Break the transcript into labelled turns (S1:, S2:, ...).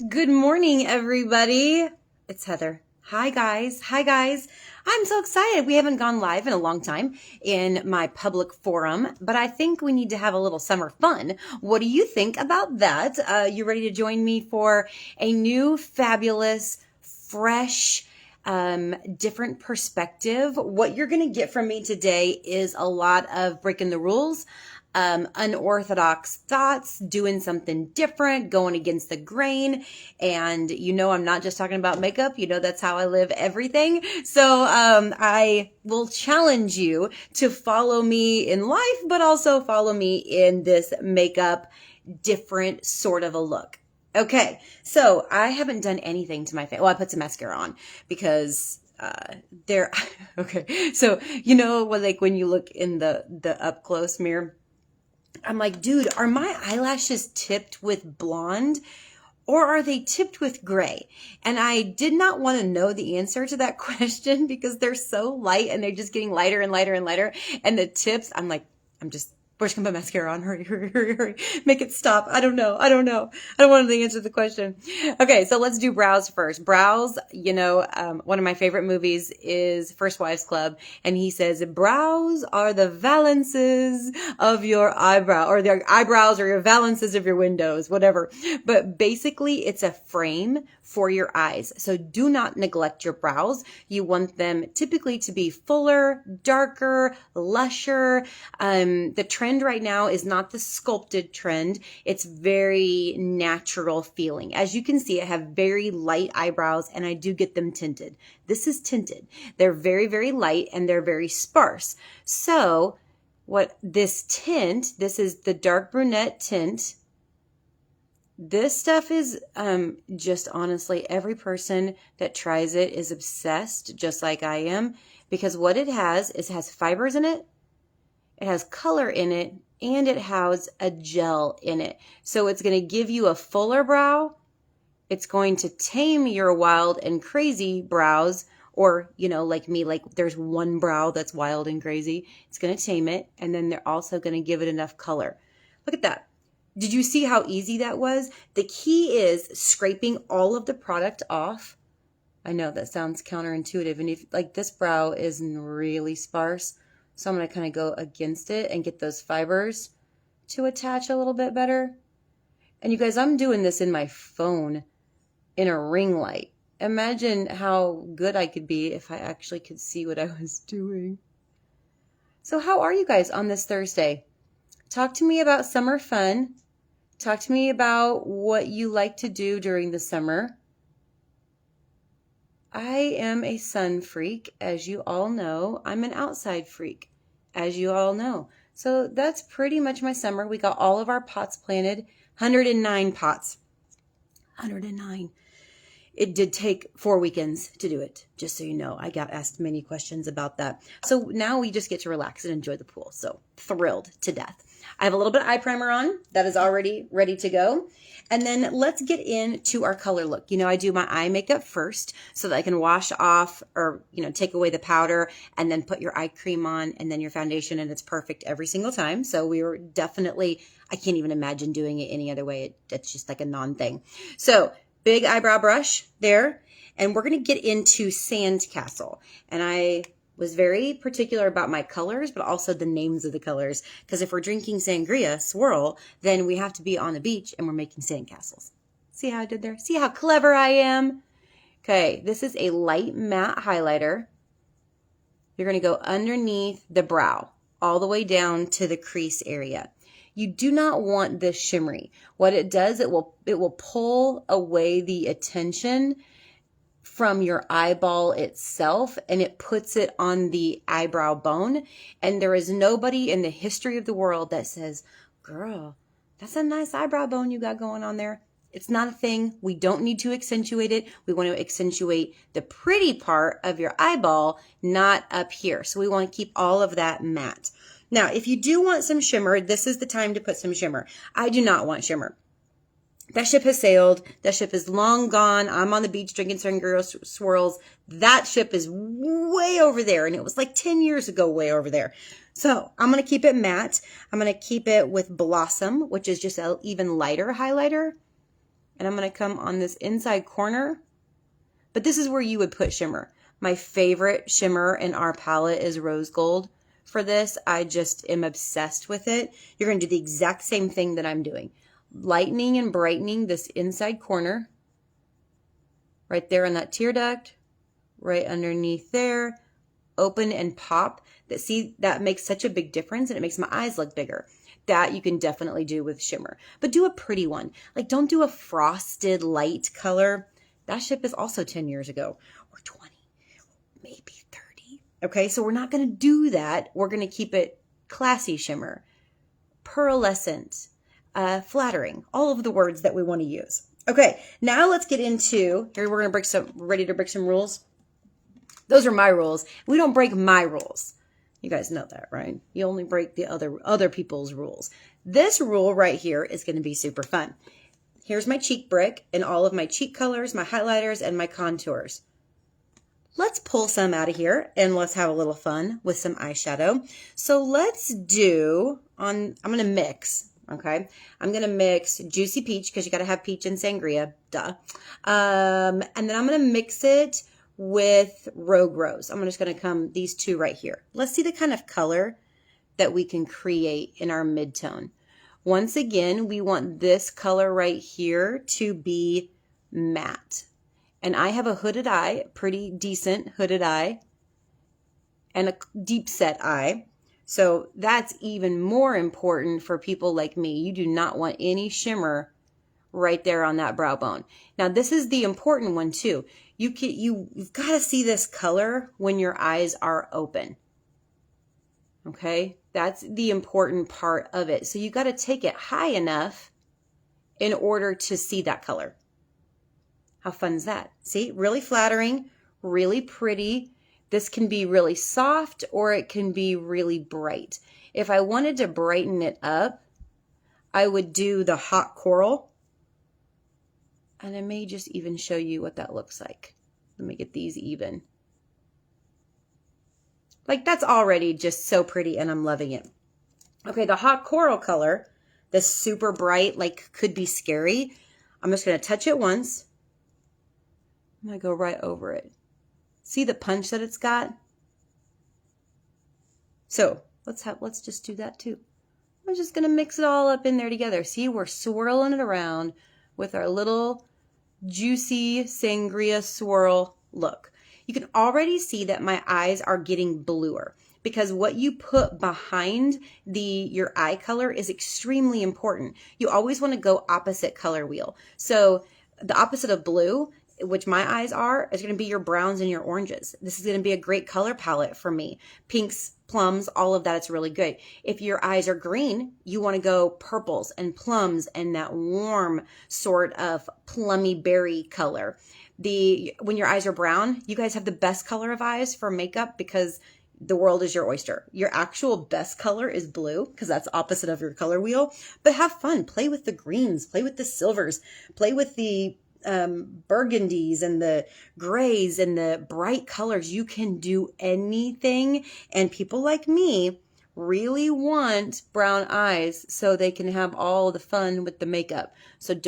S1: Good morning, everybody. It's Heather. Hi, guys. Hi, guys. I'm so excited. We haven't gone live in a long time in my public forum, but I think we need to have a little summer fun. What do you think about that? You ready to join me for a new, fabulous, fresh, different perspective? What you're going to get from me today is a lot of breaking the rules. Unorthodox thoughts, doing something different, going against the grain. And I'm not just talking about makeup. That's how I live everything. So I will challenge you to follow me in life, but also follow me in this makeup different sort of a look. Okay, so I haven't done anything to my face. Well, I put some mascara on because there. Okay, so like when you look in the up close mirror, I'm like, dude, are my eyelashes tipped with blonde or are they tipped with gray? And I did not want to know the answer to that question because they're so light and they're just getting lighter and lighter and lighter. And the tips, I'm like, where's gonna put mascara on? Hurry, hurry, hurry, hurry. Make it stop. I don't know. I don't want to answer the question. Okay, so let's do brows first. Brows, one of my favorite movies is First Wives Club. And he says, brows are the valances of your eyebrow, or their eyebrows are your valances of your windows, whatever. But basically, it's a frame for your eyes. So do not neglect your brows. You want them typically to be fuller, darker, lusher. The trend right now is not the sculpted trend. It's very natural feeling. As you can see, I have very light eyebrows and I do get them tinted. This is tinted. They're very, very light and they're very sparse. So this is the dark brunette tint. This stuff is just honestly, every person that tries it is obsessed, just like I am, because what it has is fibers in it, it has color in it, and it has a gel in it. So it's going to give you a fuller brow. It's going to tame your wild and crazy brows, or, like me, like there's one brow that's wild and crazy. It's going to tame it, and then they're also going to give it enough color. Look at that. Did you see how easy that was? The key is scraping all of the product off. I know that sounds counterintuitive. And if like this brow is really sparse, so I'm going to kind of go against it and get those fibers to attach a little bit better. And you guys, I'm doing this in my phone in a ring light. Imagine how good I could be if I actually could see what I was doing. So how are you guys on this Thursday? Talk to me about summer fun. Talk to me about what you like to do during the summer. I am a sun freak, as you all know. I'm an outside freak, as you all know. So that's pretty much my summer. We got all of our pots planted, 109 pots. 109. It did take 4 weekends to do it, just so you know. I got asked many questions about that. So now we just get to relax and enjoy the pool. So thrilled to death. I have a little bit of eye primer on. That is already ready to go. And then let's get into our color look. I do my eye makeup first so that I can wash off or, take away the powder and then put your eye cream on and then your foundation, and it's perfect every single time. So we were definitely, I can't even imagine doing it any other way. It's just like a non-thing. So big eyebrow brush there. And we're going to get into Sandcastle. And I was very particular about my colors, but also the names of the colors. Because if we're drinking sangria, swirl, then we have to be on the beach and we're making sandcastles. See how I did there? See how clever I am? Okay, this is a light matte highlighter. You're going to go underneath the brow, all the way down to the crease area. You do not want this shimmery. What it does, it will pull away the attention from your eyeball itself, and it puts it on the eyebrow bone. And there is nobody in the history of the world that says, girl, that's a nice eyebrow bone you got going on there. It's not a thing. We don't need to accentuate it. We want to accentuate the pretty part of your eyeball, not up here. So we want to keep all of that matte. Now, if you do want some shimmer, this is the time to put some shimmer. I do not want shimmer. That ship has sailed. That ship is long gone. I'm on the beach drinking Sangria swirls. That ship is way over there. And it was like 10 years ago, way over there. So I'm going to keep it matte. I'm going to keep it with Blossom, which is just an even lighter highlighter. And I'm going to come on this inside corner. But this is where you would put shimmer. My favorite shimmer in our palette is rose gold. For this, I just am obsessed with it. You're going to do the exact same thing that I'm doing. Lightening and brightening this inside corner. Right there in that tear duct. Right underneath there. Open and pop. See, that makes such a big difference, and it makes my eyes look bigger. That you can definitely do with shimmer. But do a pretty one. Like, don't do a frosted light color. That ship is also 10 years ago, or 20, maybe 30. Okay, so we're not going to do that. We're going to keep it classy shimmer, pearlescent, flattering, all of the words that we want to use. Okay, now let's get into, here we're going to ready to break some rules. Those are my rules. We don't break my rules. You guys know that, right? You only break the other people's rules. This rule right here is going to be super fun. Here's my cheek brick and all of my cheek colors, my highlighters, and my contours. Let's pull some out of here and let's have a little fun with some eyeshadow. So let's do, I'm going to mix, okay? I'm going to mix Juicy Peach, because you got to have peach and sangria, duh. And then I'm going to mix it with Rogue Rose. I'm just going to come these two right here. Let's see the kind of color that we can create in our mid-tone. Once again, we want this color right here to be matte. And I have a hooded eye, pretty decent hooded eye, and a deep set eye. So that's even more important for people like me. You do not want any shimmer right there on that brow bone. Now, this is the important one too. You've got to see this color when your eyes are open. Okay, that's the important part of it. So you got to take it high enough in order to see that color. How fun is that? See, really flattering, really pretty. This can be really soft or it can be really bright. If I wanted to brighten it up, I would do the hot coral. And I may just even show you what that looks like. Let me get these even. Like, that's already just so pretty and I'm loving it. Okay, the hot coral color, the super bright, like could be scary. I'm just going to touch it once. I'm going to go right over it. See the punch that it's got? So let's just do that too. We're just going to mix it all up in there together. See, we're swirling it around with our little juicy sangria swirl look. You can already see that my eyes are getting bluer because what you put behind your eye color is extremely important. You always want to go opposite color wheel. So the opposite of blue, which my eyes are, is going to be your browns and your oranges. This is going to be a great color palette for me. Pinks, plums, all of that, it's really good. If your eyes are green, you want to go purples and plums and that warm sort of plummy berry color. When your eyes are brown, you guys have the best color of eyes for makeup because the world is your oyster. Your actual best color is blue because that's opposite of your color wheel. But have fun. Play with the greens. Play with the silvers. Play with the burgundies and the grays and the bright colors. You can do anything. And people like me really want brown eyes so they can have all the fun with the makeup. So don't